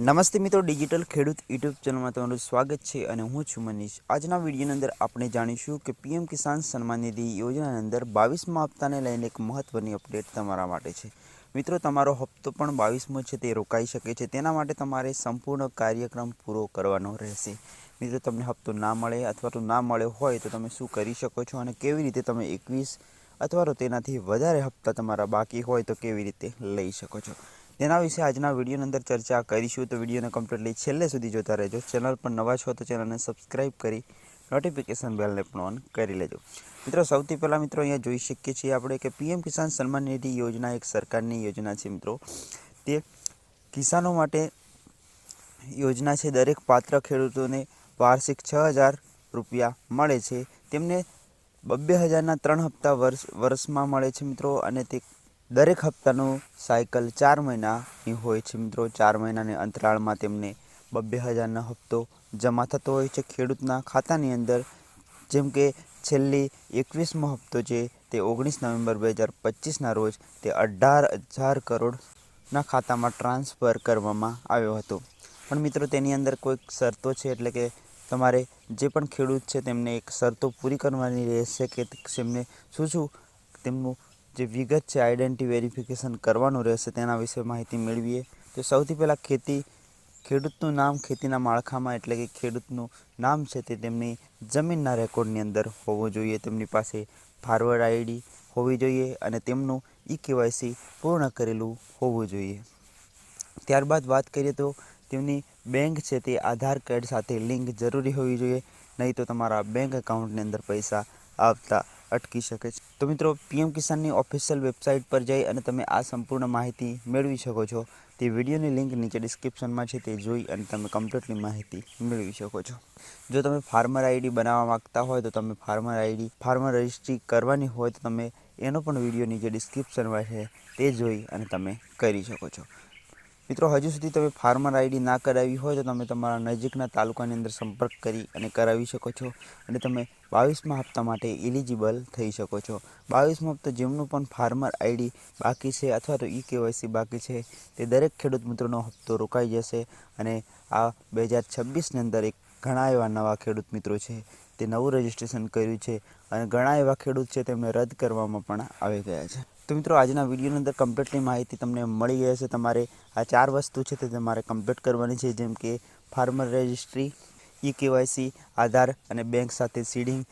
નમસ્તે મિત્રો, ડિજિટલ ખેડૂત યુટ્યુબ ચેનલમાં તમારું સ્વાગત છે અને હું છું મનીષ। આજના વિડીયોની અંદર આપણે જાણીશું કે પીએમ કિસાન સન્માન નિધિ યોજનાની અંદર 22મા હપ્તાને લઈને એક મહત્વની અપડેટ તમારા માટે છે। મિત્રો, તમારો હપ્તો પણ 22મો છે તે રોકાઈ શકે છે। તેના માટે તમારે સંપૂર્ણ કાર્યક્રમ પૂરો કરવાનો રહેશે। મિત્રો, તમને હપ્તો ના મળે અથવા તો ના મળ્યો હોય તો તમે શું કરી શકો છો અને કેવી રીતે તમે 21 અથવા તો તેનાથી વધારે હપ્તા તમારા બાકી હોય તો કેવી રીતે લઈ શકો છો, તેના વિશે આજના વિડીયોની અંદર ચર્ચા કરીશું। તો વિડીયોને કમ્પ્લીટલી છેલ્લે સુધી જોતા રહેજો। ચેનલ પર નવા છો તો ચેનલને સબસ્ક્રાઈબ કરી નોટિફિકેશન બેલને પણ ઓન કરી લેજો। મિત્રો, સૌથી પહેલાં મિત્રો અહીંયા જોઈ શકીએ છીએ આપણે કે પીએમ કિસાન સન્માન નિધિ યોજના એક સરકારની યોજના છે। મિત્રો, તે કિસાનો માટે યોજના છે। દરેક પાત્ર ખેડૂતોને વાર્ષિક 6,000 રૂપિયા મળે છે। તેમને 2,000ના 3 હપ્તા વર્ષમાં મળે છે મિત્રો, અને તે દરેક હપ્તાનું સાયકલ 4 મહિનાની હોય છે મિત્રો। 4 મહિનાની અંતરાળમાં તેમને 2,000નો હપ્તો જમા થતો હોય છે ખેડૂતના ખાતાની અંદર। જેમ કે છેલ્લી 21મો હપ્તો છે તે 19 નવેમ્બર 2025ના રોજ તે 18,000 કરોડના ખાતામાં ટ્રાન્સફર કરવામાં આવ્યો હતો। પણ મિત્રો, તેની અંદર કોઈક શરતો છે, એટલે કે તમારે જે પણ ખેડૂત છે તેમને એક શરતો પૂરી કરવાની રહેશે કે તેમને શું તેમનું જે વિગત છે આઈડેન્ટિટી વેરિફિકેશન કરવાનું રહેશે। તેના વિશે માહિતી મેળવીએ તો સૌથી પહેલાં ખેડૂતનું નામ ખેતીના માળખામાં, એટલે કે ખેડૂતનું નામ છે તે તેમની જમીનના રેકોર્ડની અંદર હોવું જોઈએ। તેમની પાસે ફાર્મર આઈડી હોવી જોઈએ અને તેમનું KYC પૂર્ણ કરેલું હોવું જોઈએ। ત્યારબાદ વાત કરીએ તો તેમની બેંક છે તે આધાર કાર્ડ સાથે લિંક જરૂરી હોવી જોઈએ, નહીં તો તમારા બેંક એકાઉન્ટની અંદર પૈસા આવતા અટકી શકે છે। તો મિત્રો, પીએમ કિસાનની ઓફિશિયલ વેબસાઇટ પર જઈ અને તમે આ સંપૂર્ણ માહિતી મેળવી શકો છો। તે વિડીયોની લિંક નીચે ડિસ્ક્રિપ્શનમાં છે, તે જોઈ અને તમે કમ્પ્લીટલી માહિતી મેળવી શકો છો। જો તમે ફાર્મર આઈડી બનાવવા માગતા હોય તો તમે ફાર્મર રજિસ્ટ્રી કરવાની હોય તો તમે એનો પણ વિડીયો નીચે ડિસ્ક્રિપ્શનમાં છે, તે જોઈ અને તમે કરી શકો છો। મિત્રો, હજુ સુધી તમે ફાર્મર આઈડી ના કરાવી હોય તો તમે તમારા નજીકના તાલુકાની અંદર સંપર્ક કરી અને કરાવી શકો છો, અને તમે 22મા હપ્તા માટે એલિજિબલ થઈ શકો છો। 22મો હપ્તો જેમનું પણ ફાર્મર આઈડી બાકી છે અથવા તો KYC બાકી છે તે દરેક ખેડૂત મિત્રોનો હપ્તો રોકાઈ જશે, અને આ 2026ની અંદર ઘણા એવા નવા ખેડૂત મિત્રો છે તે નવું રજિસ્ટ્રેશન કર્યું છે, અને ઘણા એવા ખેડૂત છે તેમને રદ કરવામાં પણ આવી ગયા છે। તો મિત્રો, આજના વિડીયોની અંદર કમ્પ્લીટલી માહિતી તમને મળી ગઈ હશે। તમારે આ 4 વસ્તુ છે તે તમારે કમ્પ્લીટ કરવાની છે, જેમ કે ફાર્મર રજિસ્ટ્રી, KYC, આધાર અને બેંક સાથે સીડિંગ,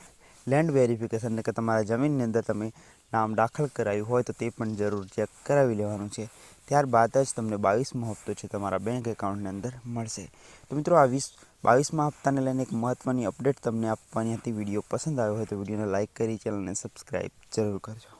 લેન્ડ વેરિફિકેશન, એટલે કે તમારા જમીનની અંદર તમે નામ દાખલ કરાવ્યું હોય તો તે પણ જરૂર ચેક કરાવી લેવાનું છે। ત્યારબાદ જ તમને 22મો હપ્તો છે તમારા બેંક એકાઉન્ટની અંદર મળશે। તો મિત્રો, આ 22મા હપ્તાને લઈને એક મહત્વની અપડેટ તમને આપવાની હતી। વિડીયો પસંદ આવ્યો હોય તો વિડીયોને લાઇક કરી ચેનલને સબસ્ક્રાઈબ જરૂર કરજો।